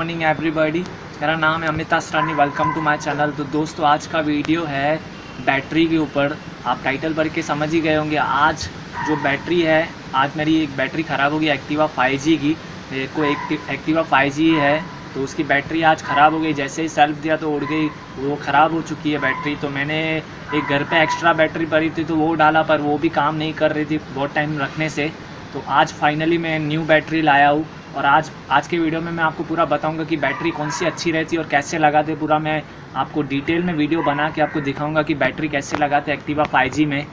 Morning everybody. मेरा नाम है Amit Asrani. Welcome to my channel. तो दोस्तों आज का वीडियो है बैटरी के ऊपर। आप टाइटल पढ़ के समझ ही गए होंगे। आज जो बैटरी है, आज मेरी एक बैटरी ख़राब हो गई एक्टिवा 5G की। मेरे को एक्टिवा 5G है तो उसकी बैटरी आज ख़राब हो गई। जैसे ही सेल्फ दिया तो उड़ गई, वो ख़राब हो चुकी है बैटरी। तो मैंने एक घर पे एक्स्ट्रा बैटरी पड़ी थी तो वो डाला, पर वो भी काम नहीं कर रही थी बहुत टाइम रखने से। तो आज फाइनली मैं न्यू बैटरी लाया हूँ और आज के वीडियो में मैं आपको पूरा बताऊंगा कि बैटरी कौन सी अच्छी रहती है और कैसे लगाते। पूरा मैं आपको डिटेल में वीडियो बना के आपको दिखाऊंगा कि बैटरी कैसे लगाते एक्टिवा 5G में।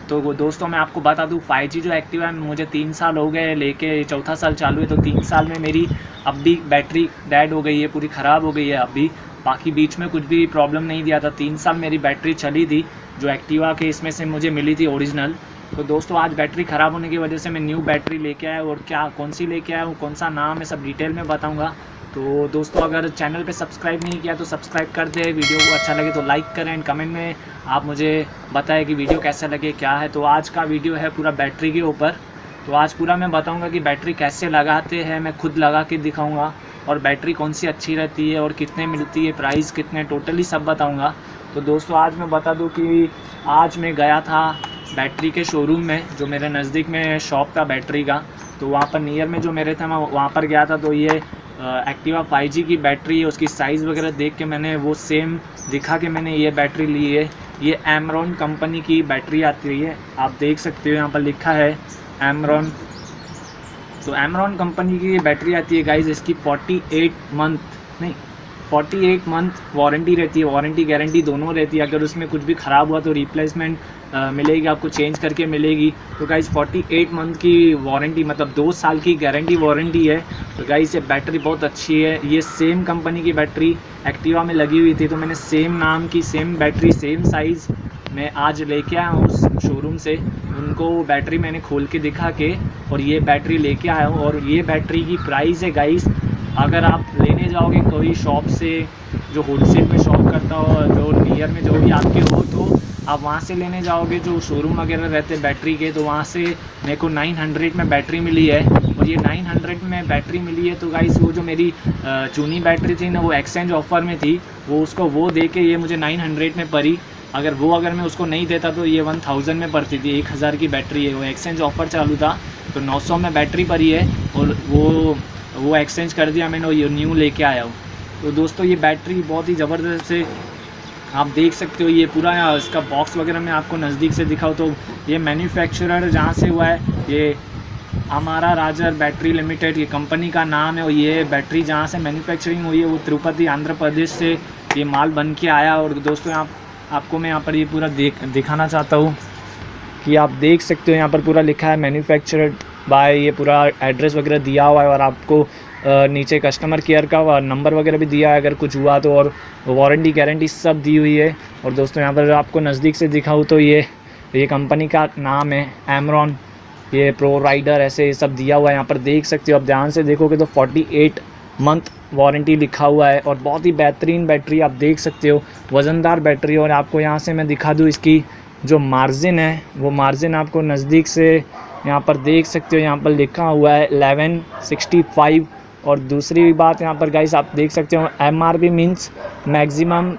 तो वो दोस्तों मैं आपको बता दूं, 5G जो एक्टिवा है मुझे 3 साल हो गए लेके, चौथा साल चालू है। तो 3 साल में मेरी अब भी बैटरी डेड हो गई है, पूरी ख़राब हो गई है अभी। बाकी बीच में कुछ भी प्रॉब्लम नहीं दिया था। 3 साल मेरी बैटरी चली थी जो एक्टिवा के इसमें से मुझे मिली थी ओरिजिनल। तो दोस्तों आज बैटरी ख़राब होने की वजह से मैं न्यू बैटरी लेके आया और क्या कौन सी लेके आया हूँ, कौन सा नाम है, सब डिटेल में बताऊँगा। तो दोस्तों अगर चैनल पे सब्सक्राइब नहीं किया तो सब्सक्राइब कर दे। वीडियो को अच्छा लगे तो लाइक करें एंड कमेंट में आप मुझे बताएं कि वीडियो कैसा लगे, क्या है। तो आज का वीडियो है पूरा बैटरी के ऊपर। तो आज पूरा मैं बताऊँगा कि बैटरी कैसे लगाते हैं, मैं खुद लगा के दिखाऊँगा। और बैटरी कौन सी अच्छी रहती है और कितने मिलती है, प्राइस कितने, टोटली सब बताऊँगा। तो दोस्तों आज मैं बता दूँ कि आज मैं गया था बैटरी के शोरूम में, जो मेरे नज़दीक में शॉप था बैटरी का। तो वहाँ पर नियर में जो मेरे थे मैं वहाँ पर गया था। तो ये एक्टिवा 5G की बैटरी है, उसकी साइज़ वगैरह देख के मैंने वो सेम दिखा के मैंने ये बैटरी ली है। ये एमरॉन कंपनी की बैटरी आती है, आप देख सकते हो यहाँ पर लिखा है एमरॉन। तो एमरॉन कंपनी की बैटरी आती है गाइज। इसकी 48 मंथ वारंटी रहती है। वारंटी गारंटी दोनों रहती है। अगर उसमें कुछ भी ख़राब हुआ तो रिप्लेसमेंट मिलेगी, आपको चेंज करके मिलेगी। तो गाइस 48 मंथ की वारंटी मतलब 2 साल की गारंटी वारंटी है। तो गाइस ये बैटरी बहुत अच्छी है। ये सेम कंपनी की बैटरी एक्टिवा में लगी हुई थी, तो मैंने सेम नाम की सेम बैटरी सेम साइज़ मैं आज लेके आया हूँ उस शोरूम से। उनको बैटरी मैंने खोल के दिखा के और ये बैटरी लेके आया हूँ। और ये बैटरी की प्राइस है गाइस, अगर आप लेने जाओगे कोई शॉप से जो होलसेल में शॉप करता हो, जो नियर में जो भी आपके हो, तो आप वहाँ से लेने जाओगे जो शोरूम वगैरह रहते बैटरी के, तो वहाँ से मेरे को 900 में बैटरी मिली है। और ये 900 में बैटरी मिली है। तो गाइस वो जो मेरी चुनी बैटरी थी ना, वो एक्सचेंज ऑफ़र में थी, वो दे के ये मुझे 900 में पड़ी। अगर मैं उसको नहीं देता तो ये 1000 में पड़ती थी। 1000 की बैटरी है, वो एक्सचेंज ऑफ़र चालू था तो 900 में बैटरी पड़ी है। और वो एक्सचेंज कर दिया मैंने और ये न्यू लेके आया हूँ। तो दोस्तों ये बैटरी बहुत ही ज़बरदस्त है, आप देख सकते हो। ये पूरा इसका बॉक्स वगैरह मैं आपको नज़दीक से दिखाऊँ तो ये मैन्युफैक्चरर जहाँ से हुआ है, ये हमारा राजर बैटरी लिमिटेड ये कंपनी का नाम है। और ये बैटरी जहाँ से मैन्युफैक्चरिंग हुई है वो तिरुपति आंध्र प्रदेश से ये माल बन के आया। और दोस्तों आपको मैं यहाँ पर ये पूरा दिखाना चाहता हूँ कि आप देख सकते हो यहाँ पर पूरा लिखा है मैन्युफैक्चरड बाय, ये पूरा एड्रेस वगैरह दिया हुआ है। और आपको नीचे कस्टमर केयर का नंबर वगैरह भी दिया है अगर कुछ हुआ तो, और वारंटी गारंटी सब दी हुई है। और दोस्तों यहाँ पर आपको नज़दीक से दिखाऊँ तो ये कंपनी का नाम है एमरॉन, ये प्रो राइडर ऐसे ये सब दिया हुआ है। यहाँ पर देख सकते हो, आप ध्यान से देखोगे तो 48 मंथ वारंटी लिखा हुआ है। और बहुत ही बेहतरीन बैटरी आप देख सकते हो, वज़नदार बैटरी। और आपको यहाँ से मैं दिखा दूँ इसकी जो मार्जिन है, वो मार्जिन आपको नज़दीक से यहाँ पर देख सकते हो। यहाँ पर लिखा हुआ है 1165। और दूसरी बात यहाँ पर गाइस आप देख सकते हो MRP means maximum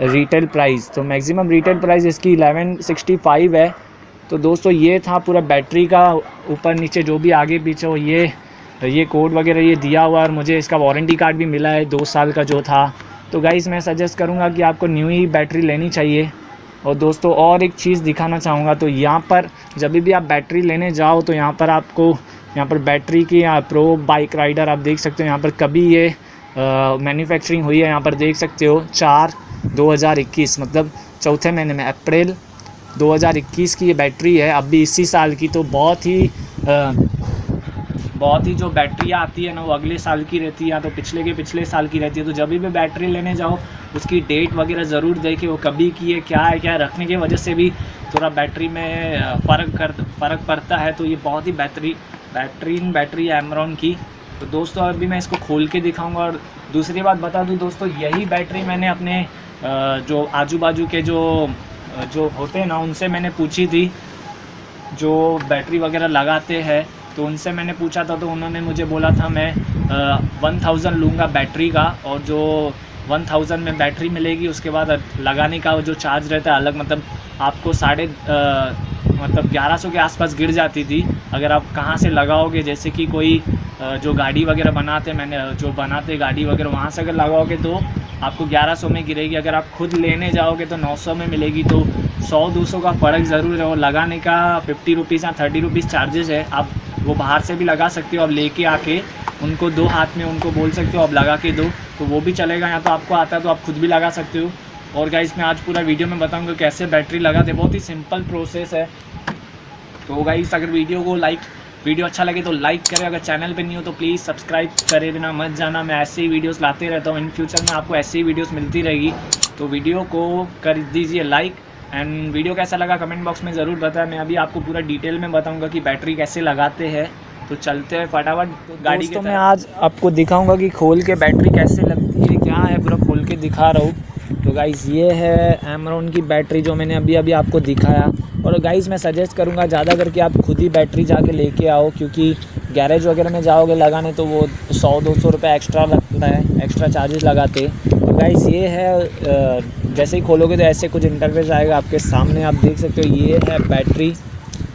retail price. तो मैक्सिमम रिटेल प्राइस इसकी 1165 है। तो दोस्तों ये था पूरा बैटरी का ऊपर नीचे जो भी आगे पीछे हो, ये कोड वगैरह ये दिया हुआ है। और मुझे इसका वारंटी कार्ड भी मिला है 2 साल का जो था। तो गाइस मैं सजेस्ट करूँगा कि आपको न्यू ही बैटरी लेनी चाहिए। और दोस्तों और एक चीज़ दिखाना चाहूँगा, तो यहाँ पर जब भी आप बैटरी लेने जाओ तो यहाँ पर आपको यहाँ पर बैटरी की प्रो बाइक राइडर आप देख सकते हो। यहाँ पर कभी ये मैन्युफैक्चरिंग हुई है, यहाँ पर देख सकते हो 4/2021 मतलब चौथे महीने में अप्रैल 2021 की ये बैटरी है, अभी इसी साल की। तो बहुत ही जो बैटरी आती है ना वो अगले साल की रहती है या तो पिछले साल की रहती है। तो जब भी बैटरी लेने जाओ उसकी डेट वगैरह ज़रूर देखें वो कभी की है, क्या है रखने की वजह से भी थोड़ा बैटरी में फ़र्क पड़ता है। तो ये बहुत ही बेहतरीन बैटरी है एमरॉन की। तो दोस्तों अभी मैं इसको खोल के दिखाऊंगा। और दूसरी बात बता दूं दोस्तों, यही बैटरी मैंने अपने जो आजू बाजू के जो होते हैं ना उनसे मैंने पूछी थी, जो बैटरी वगैरह लगाते हैं। तो उनसे मैंने पूछा था तो उन्होंने मुझे बोला था मैं 1000 लूँगा बैटरी का, और जो 1000 में बैटरी मिलेगी उसके बाद लगाने का जो चार्ज रहता है अलग, मतलब आपको 1100 के आसपास गिर जाती थी अगर आप कहाँ से लगाओगे। जैसे कि कोई जो गाड़ी वगैरह बनाते गाड़ी वगैरह, वहाँ से अगर लगाओगे तो आपको 1100 में गिरेगी। अगर आप खुद लेने जाओगे तो 900 में मिलेगी। तो 100-200 का फ़र्क ज़रूर है। और लगाने का 50 रुपीज़ या 30 रुपीज़ चार्जेस है। आप वो बाहर से भी लगा सकते हो, आप लेके आके उनको 2 हाथ में उनको बोल सकते हो आप लगा के दो, तो वो भी चलेगा। या तो आपको आता है तो आप खुद भी लगा सकते हो। और गाइस मैं आज पूरा वीडियो में बताऊंगा कैसे बैटरी लगाते, बहुत ही सिंपल प्रोसेस है। तो गाइस अगर वीडियो अच्छा लगे तो लाइक करें, अगर चैनल पे नहीं हो तो प्लीज़ सब्सक्राइब करे बिना मत जाना। मैं ऐसे ही वीडियोस लाते रहता हूँ, इन फ्यूचर में आपको ऐसे ही वीडियोस मिलती रहेगी। तो वीडियो को कर दीजिए लाइक, एंड वीडियो कैसा लगा कमेंट बॉक्स में ज़रूर बताएं। मैं अभी आपको पूरा डिटेल में बताऊँगा कि बैटरी कैसे लगाते हैं। तो चलते हैं फटाफट गाड़ी के। तो मैं आज आपको दिखाऊँगा कि खोल के बैटरी कैसे लगती है, क्या है, पूरा खोल के दिखा रहा हूँ। तो गाइज़ ये है एमरॉन की बैटरी जो मैंने अभी आपको दिखाया। और गाइज़ मैं सजेस्ट करूँगा ज़्यादा करके आप खुद ही बैटरी जाके लेके आओ, क्योंकि गैरेज वगैरह में जाओगे लगाने तो वो 100-200 रुपये एक्स्ट्रा लगता है, एक्स्ट्रा चार्जेस लगाते। तो गाइज़ ये है, जैसे ही खोलोगे तो ऐसे कुछ इंटरफेस आएगा आपके सामने, आप देख सकते हो। ये है बैटरी,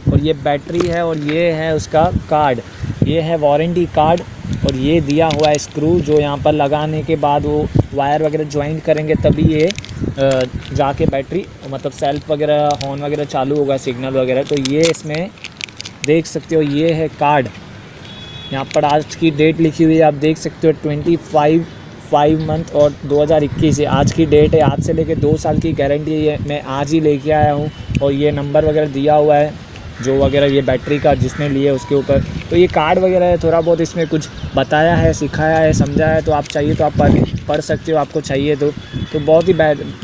और ये बैटरी है, और ये है उसका कार्ड, ये है वारंटी कार्ड। और ये दिया हुआ है स्क्रू, जो यहाँ पर लगाने के बाद वो वायर वगैरह ज्वाइंट करेंगे तभी ये जाके बैटरी मतलब सेल्फ वगैरह हॉर्न वगैरह चालू होगा, सिग्नल वगैरह। तो ये इसमें देख सकते हो, ये है कार्ड। यहाँ पर आज की डेट लिखी हुई है, आप देख सकते हो 25 मंथ और 2021 है आज की डेट है। आज से लेके 2 साल की गारंटी है, मैं आज ही लेके आया हूँ। और ये नंबर वगैरह दिया हुआ है जो वगैरह ये बैटरी का जिसने लिए उसके ऊपर। तो ये कार्ड वगैरह है, थोड़ा बहुत इसमें कुछ बताया है, सिखाया है, समझाया है। तो आप चाहिए तो आप पढ़ सकते हो, आपको चाहिए तो बहुत ही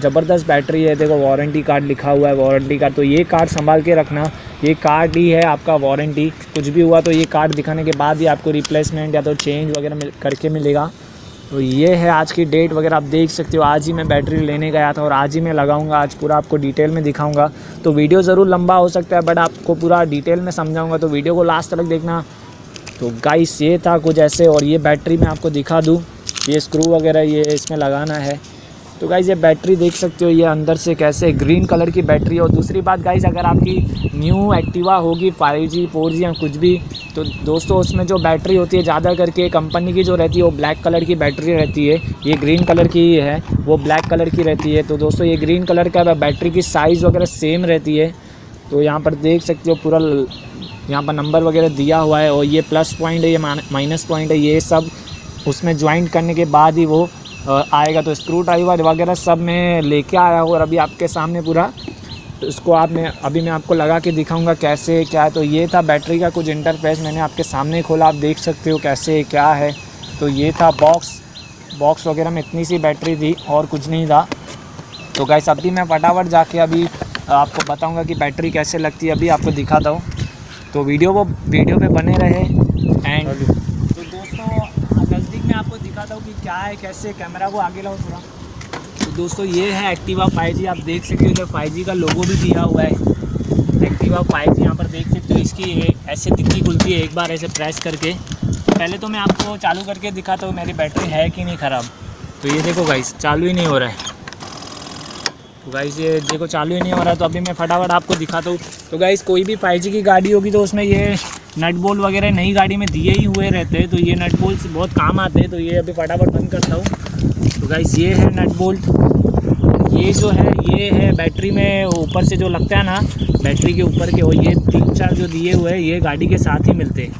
ज़बरदस्त बैटरी है। देखो वारंटी कार्ड लिखा हुआ है, वारंटी कार्ड। तो ये कार्ड संभाल के रखना, ये कार्ड ही है आपका वारंटी। कुछ भी हुआ तो ये कार्ड दिखाने के बाद ही आपको रिप्लेसमेंट या तो चेंज वगैरह करके मिलेगा। तो ये है आज की डेट वगैरह, आप देख सकते हो। आज ही मैं बैटरी लेने गया था और आज ही मैं लगाऊंगा, आज पूरा आपको डिटेल में दिखाऊंगा। तो वीडियो ज़रूर लंबा हो सकता है, बट आपको पूरा डिटेल में समझाऊंगा, तो वीडियो को लास्ट तक देखना। तो गाइस ये था कुछ ऐसे। और ये बैटरी मैं आपको दिखा दूँ, ये स्क्रू वगैरह ये इसमें लगाना है। तो गाइस ये बैटरी देख सकते हो, ये अंदर से कैसे ग्रीन कलर की बैटरी। और दूसरी बात गाइस, अगर आपकी न्यू एक्टिवा होगी 5G 4G या कुछ भी, तो दोस्तों उसमें जो बैटरी होती है ज़्यादा करके कंपनी की जो रहती है वो ब्लैक कलर की बैटरी रहती है। ये ग्रीन कलर की है, वो ब्लैक कलर की रहती है। तो दोस्तों ये ग्रीन कलर का बैटरी की साइज़ वगैरह सेम रहती है। तो यहाँ पर देख सकते हो पूरा यहाँ पर नंबर वगैरह दिया हुआ है। और ये प्लस पॉइंट है, ये माइनस पॉइंट है, ये सब उसमें ज्वाइंट करने के बाद ही वो आएगा। तो स्क्रू ड्राइवर वगैरह सब मैं लेके आया हूँ और अभी आपके सामने पूरा इसको अभी मैं आपको लगा के दिखाऊंगा कैसे क्या है। तो ये था बैटरी का कुछ इंटरफेस, मैंने आपके सामने खोला, आप देख सकते हो कैसे क्या है। तो ये था बॉक्स वगैरह में इतनी सी बैटरी थी और कुछ नहीं था। तो गाइस अभी मैं फटाफट जाके अभी आपको बताऊँगा कि बैटरी कैसे लगती है, अभी आपको दिखाता हूँ। तो वीडियो पे बने रहे। एंड तो दोस्तों नज़दीक में आपको दिखाता हूँ कि क्या है कैसे, कैमरा को आगे लाओ थोड़ा। तो दोस्तों ये है एक्टिवा 5G, आप देख सकते हो इधर 5G का लोगो भी दिया हुआ है। एक्टिवा 5G यहाँ पर देख सकते हो, इसकी ऐसे डिक्की खुलती है एक बार ऐसे प्रेस करके। पहले तो मैं आपको चालू करके दिखाता हूँ मेरी बैटरी है कि नहीं ख़राब। तो ये देखो गाइस चालू ही नहीं हो रहा है। तो गाइस ये देखो चालू ही नहीं हो रहा है। तो अभी मैं फटाफट आपको दिखाता हूँ। तो गाइस कोई भी 5G की गाड़ी होगी तो उसमें ये नट बोल्ट वगैरह नई गाड़ी में दिए ही हुए रहते हैं। तो ये नट बोल्ट बहुत काम आते हैं। तो ये अभी फटाफट बंद करता हूँ। तो गाइस ये है नट बोल्ट, ये जो है ये है बैटरी में ऊपर से जो लगता है ना बैटरी के ऊपर के, और ये 3-4 जो दिए हुए हैं ये गाड़ी के साथ ही मिलते हैं।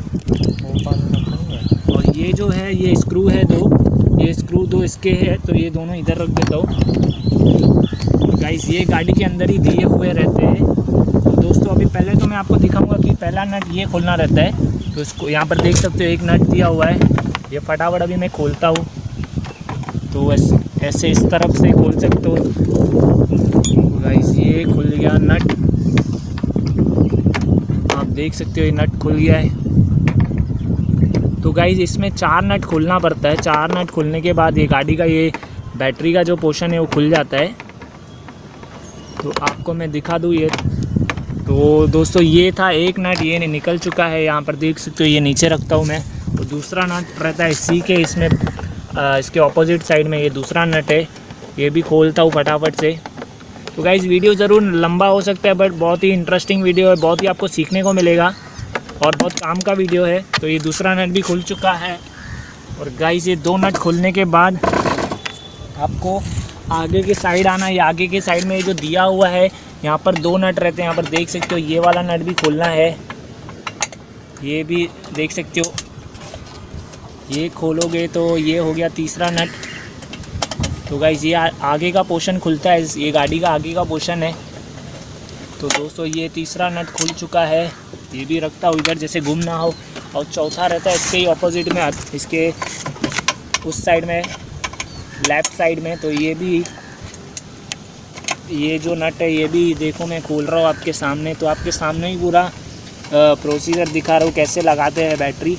और ये जो है ये स्क्रू है ये स्क्रू दो इसके है, तो ये दोनों इधर रख देता हूँ। गाइस ये गाड़ी के अंदर ही दिए हुए रहते हैं। तो दोस्तों अभी पहले तो मैं आपको दिखाऊंगा कि पहला नट ये खोलना रहता है। तो इसको यहाँ पर देख सकते हो एक नट दिया हुआ है, ये फटाफट अभी मैं खोलता हूँ। तो ऐसे इस तरफ से खोल सकते हो। तो गाइस ये खुल गया नट, आप देख सकते हो ये नट खुल गया है। तो गाइस इसमें 4 नट खोलना पड़ता है। 4 नट खोलने के बाद ये गाड़ी का ये बैटरी का जो पोर्शन है वो खुल जाता है। तो आपको मैं दिखा दूँ ये। तो दोस्तों ये था एक नट, ये निकल चुका है, यहाँ पर देख सकते हो। ये नीचे रखता हूँ मैं तो दूसरा नट रहता है सी के, इसमें इसके ऑपोजिट साइड में ये दूसरा नट है, ये भी खोलता हूँ फटाफट से। तो गाइस वीडियो ज़रूर लंबा हो सकता है बट बहुत ही इंटरेस्टिंग वीडियो है, बहुत ही आपको सीखने को मिलेगा और बहुत काम का वीडियो है। तो ये दूसरा नट भी खुल चुका है। और गाइस ये 2 नट खुलने के बाद आपको आगे की साइड आना है। ये आगे की साइड में जो दिया हुआ है यहाँ पर 2 नट रहते हैं, यहाँ पर देख सकते हो। ये वाला नट भी खोलना है, ये भी देख सकते हो। ये खोलोगे तो ये हो गया तीसरा नट। तो गाइस ये आगे का पोर्शन खुलता है, ये गाड़ी का आगे का पोर्शन है। तो दोस्तों ये तीसरा नट खुल चुका है, ये भी रखता हूँ इधर जैसे गुम ना हो। और चौथा रहता है इसके ही ऑपोजिट में, इसके उस साइड में, लेफ़्ट साइड में। तो ये भी, ये जो नट है ये भी देखो मैं खोल रहा हूँ आपके सामने। तो आपके सामने ही पूरा प्रोसीजर दिखा रहा हूँ कैसे लगाते हैं बैटरी।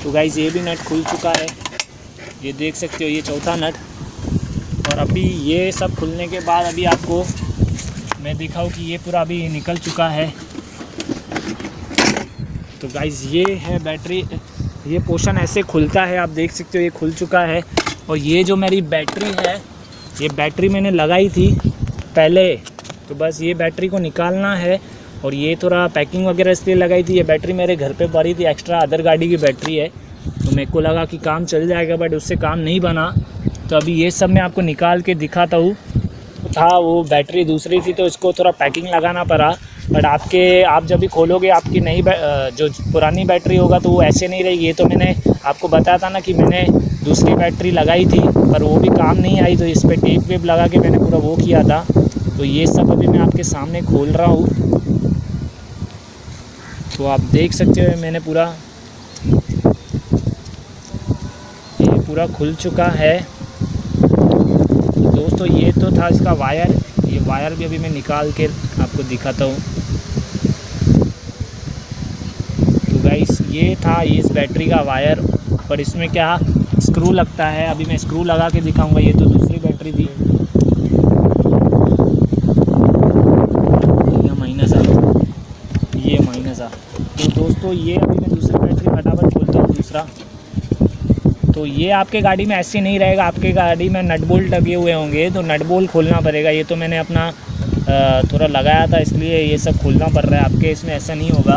तो गाइस ये भी नट खुल चुका है, ये देख सकते हो, ये चौथा नट। और अभी ये सब खुलने के बाद अभी आपको मैं दिखाऊँ कि ये पूरा अभी निकल चुका है। तो गाइस ये है बैटरी, ये पोर्शन ऐसे खुलता है, आप देख सकते हो ये खुल चुका है। और ये जो मेरी बैटरी है, ये बैटरी मैंने लगाई थी पहले, तो बस ये बैटरी को निकालना है। और ये थोड़ा पैकिंग वगैरह इसलिए लगाई थी, ये बैटरी मेरे घर पे पड़ी थी, एक्स्ट्रा अदर गाड़ी की बैटरी है। तो मेरे को लगा कि काम चल जाएगा बट उससे काम नहीं बना। तो अभी ये सब मैं आपको निकाल के दिखाता हूँ। वो बैटरी दूसरी थी तो इसको थोड़ा पैकिंग लगाना पड़ा। बट आप जब भी खोलोगे आपकी नई जो पुरानी बैटरी होगा तो वो ऐसे नहीं रहेगी। ये तो मैंने आपको बताया था ना कि मैंने दूसरी बैटरी लगाई थी पर वो भी काम नहीं आई, तो इस पर टेप वेप लगा के मैंने पूरा वो किया था। तो ये सब अभी मैं आपके सामने खोल रहा हूँ। तो आप देख सकते हो मैंने ये पूरा खुल चुका है। दोस्तों ये तो था इसका वायर, ये वायर भी अभी मैं निकाल के आपको दिखाता हूँ। तो गाइस ये था इस बैटरी का वायर, पर इसमें क्या स्क्रू लगता है, अभी मैं स्क्रू लगा के दिखाऊंगा। ये तो दूसरी बैटरी थी, ये माइनस आ। तो दोस्तों ये अभी मैं दूसरी बैटरी फटाफट खोलता हूँ दूसरा। तो ये आपके गाड़ी में ऐसे नहीं रहेगा, आपके गाड़ी में नट बोल्ट लगे हुए होंगे तो नट बोल्ट खोलना पड़ेगा। ये तो मैंने अपना थोड़ा लगाया था इसलिए ये सब खोलना पड़ रहा है, आपके इसमें ऐसा नहीं होगा।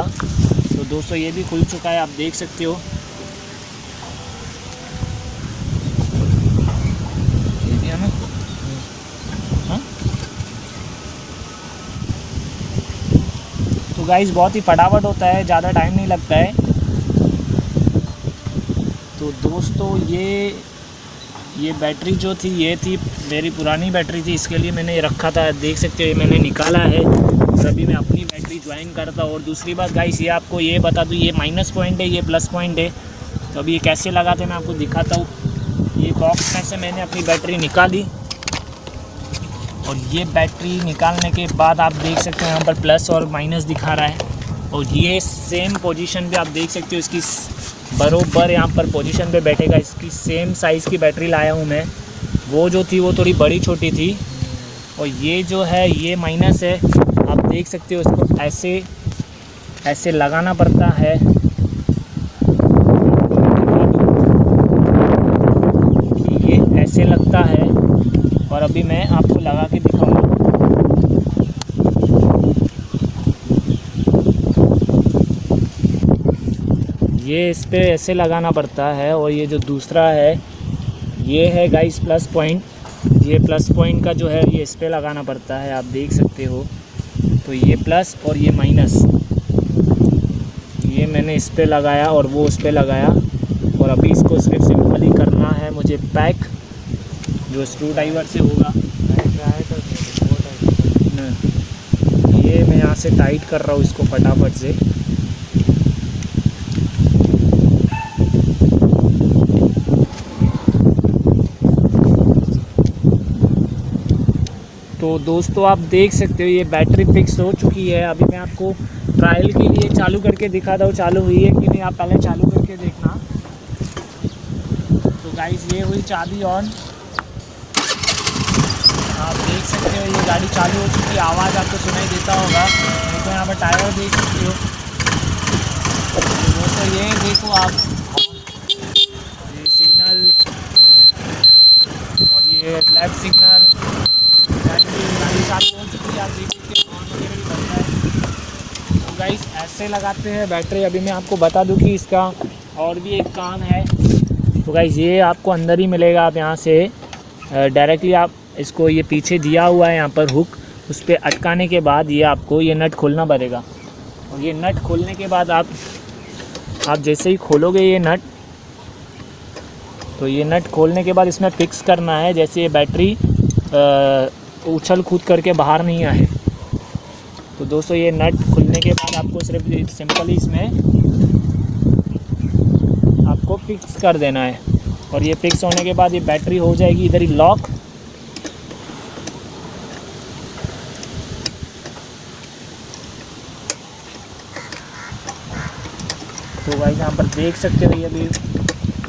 तो दोस्तों ये भी खुल चुका है, आप देख सकते हो। ये भी है ना, हाँ। तो गाइस बहुत ही फटाफट होता है, ज़्यादा टाइम नहीं लगता है। तो दोस्तों ये बैटरी जो थी ये थी मेरी पुरानी बैटरी थी, इसके लिए मैंने रखा था, देख सकते हो ये मैंने निकाला है। और अभी मैं अपनी बैटरी ज्वाइन करता हूँ। और दूसरी बात गाइस ये आपको ये बता दूँ, ये माइनस पॉइंट है, ये प्लस पॉइंट है। तो अभी ये कैसे लगाते मैं आपको दिखाता हूँ। ये बॉक्स में से मैंने अपनी बैटरी निकाली और ये बैटरी निकालने के बाद आप देख सकते हो यहाँ पर प्लस और माइनस दिखा रहा है। और ये सेम पोजीशन पे आप देख सकते हो, इसकी बरोबर यहाँ पर पोजीशन पे बैठेगा। इसकी सेम साइज़ की बैटरी लाया हूँ मैं, वो जो थी वो थोड़ी बड़ी छोटी थी। और ये जो है ये माइनस है, आप देख सकते हो। इसको ऐसे लगाना पड़ता है। ये ऐसे लगता है और अभी मैं आपको लगा के दिखाऊंगा। ये इस पे ऐसे लगाना पड़ता है। और ये जो दूसरा है ये है गाइस प्लस पॉइंट, ये प्लस पॉइंट का जो है ये इस पे लगाना पड़ता है, आप देख सकते हो। तो ये प्लस और ये माइनस, ये मैंने इस पे लगाया और वो उस पे लगाया। और अभी इसको सिर्फ सिंपल ही करना है मुझे पैक, जो स्क्रू ड्राइवर से होगा। ये मैं यहाँ से टाइट कर रहा हूँ इसको फटाफट से। तो दोस्तों आप देख सकते हो ये बैटरी फिक्स हो चुकी है। अभी मैं आपको ट्रायल के लिए चालू करके दिखाता हूँ, चालू हुई है कि नहीं, आप पहले चालू करके देखना। तो गाइस ये हुई चाबी ऑन, आप देख सकते हो ये गाड़ी चालू हो चुकी है। आवाज़ आपको सुनाई देता होगा। तो यहाँ पर टायर देख सकते हो। तो ये देखो आप ये लेफ्ट सिग्नल, गाड़ी चालू हो चुकी है, आप देखिए हॉर्न वगैरह भी बन रहा है। तो गाइस ऐसे लगाते हैं बैटरी। अभी मैं आपको बता दूं कि इसका और भी एक काम है। तो गाइस ये आपको अंदर ही मिलेगा, आप यहाँ से डायरेक्टली आप इसको, ये पीछे दिया हुआ है यहाँ पर हुक, उस पर अटकाने के बाद ये आपको ये नट खोलना पड़ेगा। और ये नट खोलने के बाद आप जैसे ही खोलोगे ये नट, तो ये नट खोलने के बाद इसमें फिक्स करना है, जैसे ये बैटरी उछल कूद करके बाहर नहीं आए। तो दोस्तों ये नट खुलने के बाद आपको सिर्फ सिंपली इसमें आपको फिक्स कर देना है। और ये फिक्स होने के बाद ये बैटरी हो जाएगी इधर ही लॉक। तो भाई यहाँ पर देख सकते हो ये अभी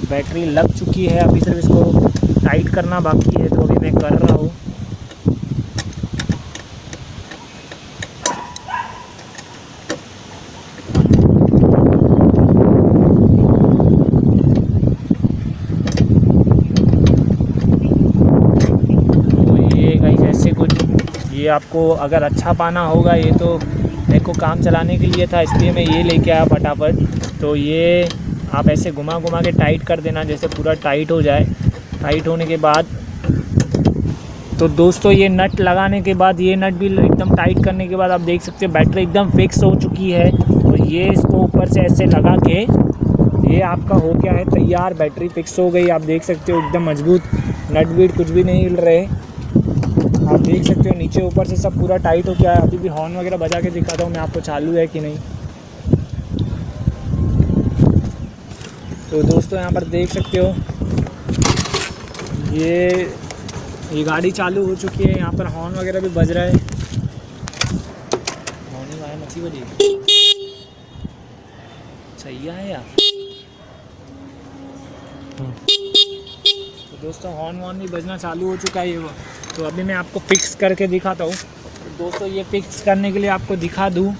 बैटरी लग चुकी है, अभी सिर्फ इसको टाइट करना बाकी है। तो अभी मैं कर रहा हूँ। तो ये गाइस ऐसे कुछ, ये आपको अगर अच्छा पाना होगा, ये तो मेरे को काम चलाने के लिए था इसलिए मैं ये लेके आया फटाफट। तो ये आप ऐसे घुमा घुमा के टाइट कर देना, जैसे पूरा टाइट हो जाए। टाइट होने के बाद तो दोस्तों ये नट लगाने के बाद, ये नट भी एकदम टाइट करने के बाद आप देख सकते हो बैटरी एकदम फिक्स हो चुकी है। तो ये इसको ऊपर से ऐसे लगा के ये आपका हो गया है तैयार, बैटरी फिक्स हो गई। आप देख सकते हो एकदम मजबूत, नट बीट कुछ भी नहीं हिल रहे। आप देख सकते हो नीचे ऊपर से सब पूरा टाइट हो गया है। अभी भी हॉर्न वगैरह बजा के दिखाता हूँ मैं आपको चालू है कि नहीं। तो दोस्तों यहाँ पर देख सकते हो ये गाड़ी चालू हो चुकी है। यहाँ पर हॉर्न वगैरह भी बज रहा है। हॉर्न ही आया मच्छी बजी, सही है यार। तो दोस्तों हॉर्न वॉर्न भी बजना चालू हो चुका है ये वो। तो अभी मैं आपको फिक्स करके दिखाता हूँ। तो दोस्तों ये फिक्स करने के लिए आपको दिखा दूँ,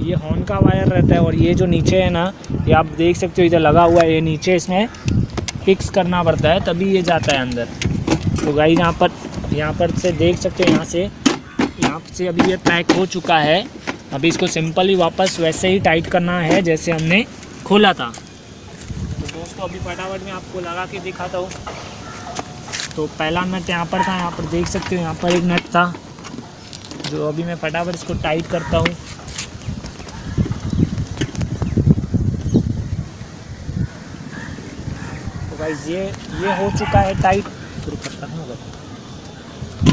ये हॉर्न का वायर रहता है और ये जो नीचे है ना, ये आप देख सकते हो इधर लगा हुआ है, ये नीचे इसमें फिक्स करना पड़ता है तभी ये जाता है अंदर। तो गाइस यहाँ पर से देख सकते हो, यहाँ से अभी ये पैक हो चुका है। अभी इसको सिंपली वापस वैसे ही टाइट करना है जैसे हमने खोला था। तो दोस्तों अभी फटाफट मैं आपको लगा के दिखाता हूँ। तो पहला नट यहाँ पर था, यहाँ पर देख सकते हो यहाँ पर एक नट था, जो अभी मैं फटाफट इसको टाइट करता हूँ। तो गाइस ये हो चुका है टाइट।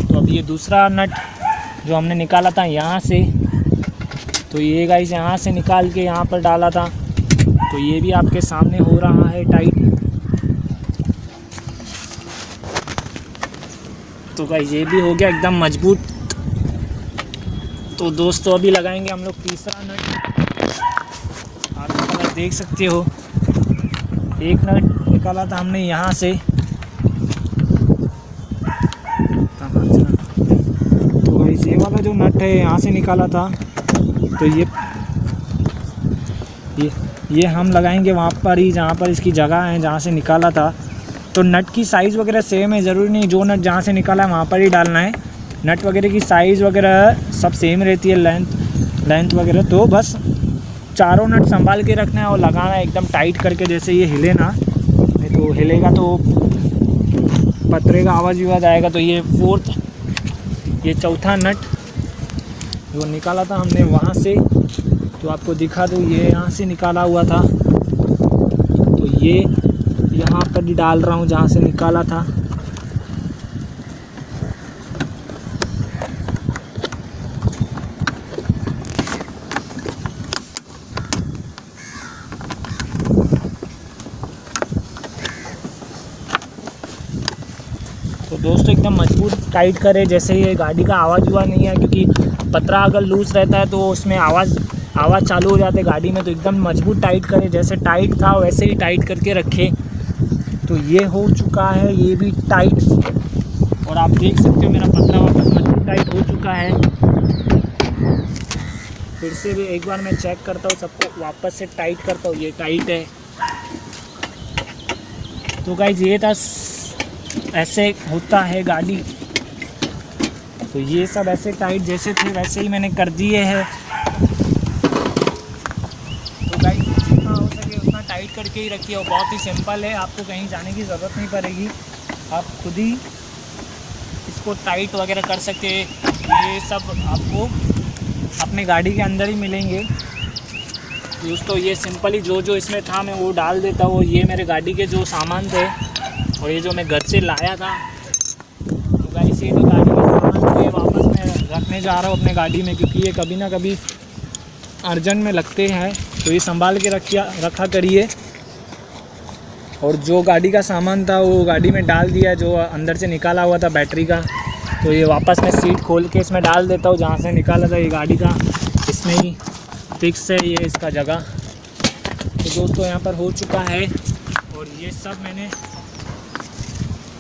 तो अभी ये दूसरा नट जो हमने निकाला था यहाँ से, तो ये गाइस यहाँ से निकाल के यहाँ पर डाला था, तो ये भी आपके सामने हो रहा है टाइट। तो गाइस ये भी हो गया एकदम मजबूत। तो दोस्तों अभी लगाएंगे हम लोग तीसरा नट। आप अगर देख सकते हो एक नट निकाला था हमने यहाँ से, तो गाइस ये वाला जो नट है यहाँ से निकाला था, तो ये हम लगाएंगे वहाँ पर ही जहाँ पर इसकी जगह है जहाँ से निकाला था। तो नट की साइज़ वगैरह सेम है, ज़रूरी नहीं जो नट जहाँ से निकाला है वहाँ पर ही डालना है। नट वगैरह की साइज़ वगैरह सब सेम रहती है, लेंथ वगैरह। तो बस चारों नट संभाल के रखना है और लगाना है एकदम टाइट करके, जैसे ये हिले ना, नहीं तो हिलेगा तो पतरे का आवाज़ विवाज आएगा। तो ये चौथा नट जो निकाला था हमने वहाँ से, तो आपको दिखा दूँ, ये यहाँ से निकाला हुआ था, तो ये यहाँ पर ही डाल रहा हूँ जहाँ से निकाला था। तो दोस्तों एकदम मजबूत टाइट करें, जैसे ये गाड़ी का आवाज़ हुआ नहीं है, क्योंकि पतरा अगर लूज़ रहता है तो उसमें आवाज़ चालू हो जाती है गाड़ी में। तो एकदम मजबूत टाइट करें, जैसे टाइट था वैसे ही टाइट करके रखें। तो ये हो चुका है ये भी टाइट, और आप देख सकते हो मेरा पतरा वापस मजबूत टाइट हो चुका है। फिर से भी एक बार मैं चेक करता हूँ, सबको वापस से टाइट करता हूँ, ये टाइट है। तो गाइस ये था ऐसे होता है गाड़ी। तो ये सब ऐसे टाइट जैसे थे वैसे ही मैंने कर दिए हैं। तो गाइस जितना हो सके उतना टाइट करके ही रखिए और बहुत ही सिंपल है, आपको कहीं जाने की ज़रूरत नहीं पड़ेगी, आप खुद ही इसको टाइट वगैरह कर सकते हैं। ये सब आपको अपने गाड़ी के अंदर ही मिलेंगे दोस्तों। ये सिंपली जो इसमें था मैं वो डाल देता हूँ। ये मेरे गाड़ी के जो सामान थे और ये जो मैं घर से लाया था, तो गाइस ये भी गाड़ी के सामान थे, वापस मैं रखने जा रहा हूँ अपने गाड़ी में, क्योंकि ये कभी ना कभी अर्जेंट में लगते हैं। तो ये संभाल के रखा करिए। और जो गाड़ी का सामान था वो गाड़ी में डाल दिया, जो अंदर से निकाला हुआ था बैटरी का। तो ये वापस मैं सीट खोल के इसमें डाल देता हूँ जहाँ से निकाला था। ये गाड़ी का इसमें ही फिक्स है ये इसका जगह। तो दोस्तों यहाँ पर हो चुका है। और ये सब मैंने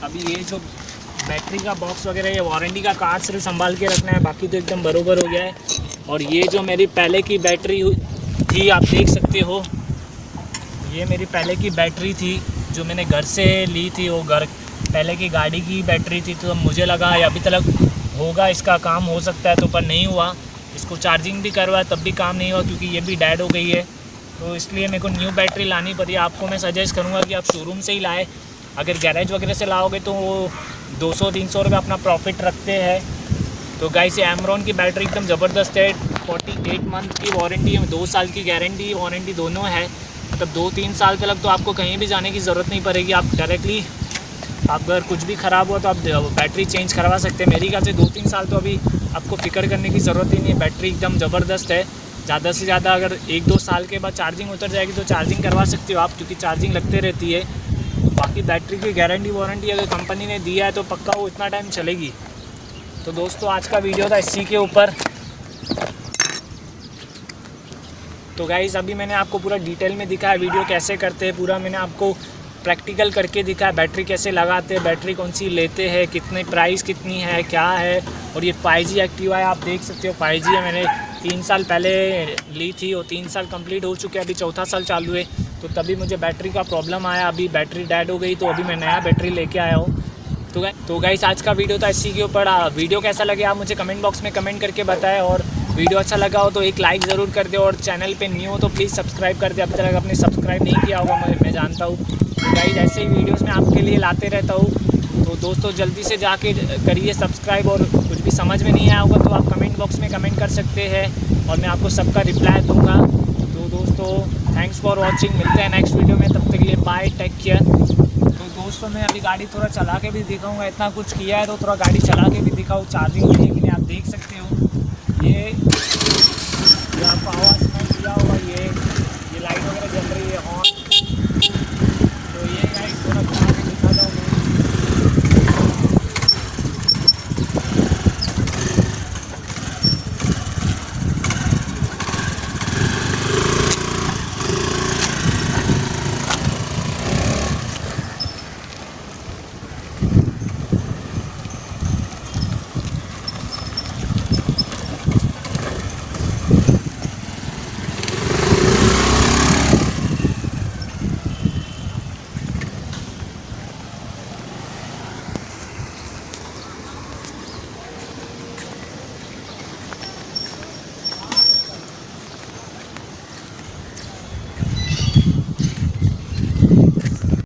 अभी ये जो बैटरी का बॉक्स वगैरह ये वारंटी का कार्ड सिर्फ संभाल के रखना है, बाकी तो एकदम बरोबर हो गया है। और ये जो मेरी पहले की बैटरी थी आप देख सकते हो, ये मेरी पहले की बैटरी थी जो मैंने घर से ली थी। वो घर पहले की गाड़ी की बैटरी थी। तो मुझे लगा अभी तक होगा इसका काम, हो सकता है, तो पर नहीं हुआ। इसको चार्जिंग भी करवाया तब भी काम नहीं हुआ, क्योंकि ये भी डेड हो गई है। तो इसलिए मेरे को न्यू बैटरी लानी पड़ी। आपको मैं सजेस्ट करूँगा कि आप शोरूम से ही लाए। अगर गैरेज वगैरह से लाओगे तो वो 200-300 रुपये अपना प्रॉफिट रखते हैं। तो गाइस ये एमरॉन की बैटरी एकदम ज़बरदस्त है। 48 मंथ की वारंटी है, 2 साल की गारंटी वारंटी दोनों है। मतलब 2-3 साल तक तो आपको कहीं भी जाने की ज़रूरत नहीं पड़ेगी। आप डायरेक्टली अगर कुछ भी ख़राब हुआ तो आप बैटरी चेंज करवा सकते हैं। मेरी ख्याल से 2-3 साल तो अभी आपको फ़िक्र करने की ज़रूरत ही नहीं है। बैटरी एकदम ज़बरदस्त है। ज़्यादा से ज़्यादा अगर 1-2 साल के बाद चार्जिंग उतर जाएगी तो चार्जिंग करवा सकते हो आप, क्योंकि चार्जिंग लगते रहती है। बाकी बैटरी की गारंटी वारंटी अगर कंपनी ने दिया है तो पक्का वो इतना टाइम चलेगी। तो दोस्तों आज का वीडियो था इसी के ऊपर। तो गाइज़ अभी मैंने आपको पूरा डिटेल में दिखाया वीडियो कैसे करते हैं, पूरा मैंने आपको प्रैक्टिकल करके दिखाया। बैटरी कैसे लगाते हैं, बैटरी कौन सी लेते हैं, कितने प्राइस कितनी है, क्या है। और ये 5G एक्टिवा है, आप देख सकते हो 5G है। मैंने 3 साल पहले ली थी और 3 साल कंप्लीट हो चुके हैं, अभी 4था साल चालू है। तो तभी मुझे बैटरी का प्रॉब्लम आया, अभी बैटरी डेड हो गई, तो अभी मैं नया बैटरी लेके आया हूँ। तो गाइस आज का वीडियो था इसी के ऊपर। वीडियो कैसा लगे आप मुझे कमेंट बॉक्स में कमेंट करके बताएं। और वीडियो अच्छा लगा हो तो एक लाइक ज़रूर कर दे, और चैनल पे न्यू हो तो प्लीज़ सब्सक्राइब कर दे। अभी तक आपने सब्सक्राइब नहीं किया होगा मैं जानता हूँ। तो गाइस ऐसे ही वीडियोस मैं आपके लिए लाते रहता हूँ। तो दोस्तों जल्दी से जाके करिए सब्सक्राइब। और कुछ भी समझ में नहीं आया होगा तो आप कमेंट बॉक्स में कमेंट कर सकते हैं और मैं आपको सबका रिप्लाई दूँगा। तो दोस्तों थैंक्स फॉर वॉचिंग, मिलते हैं नेक्स्ट वीडियो में, तब तक के लिए बाय, टेक केयर। तो दोस्तों मैं अभी गाड़ी थोड़ा चला के भी दिखाऊंगा, इतना कुछ किया है तो थोड़ा गाड़ी चला के भी दिखाऊँ चार्जिंग होगी कि नहीं, आप देख सकते हो। ये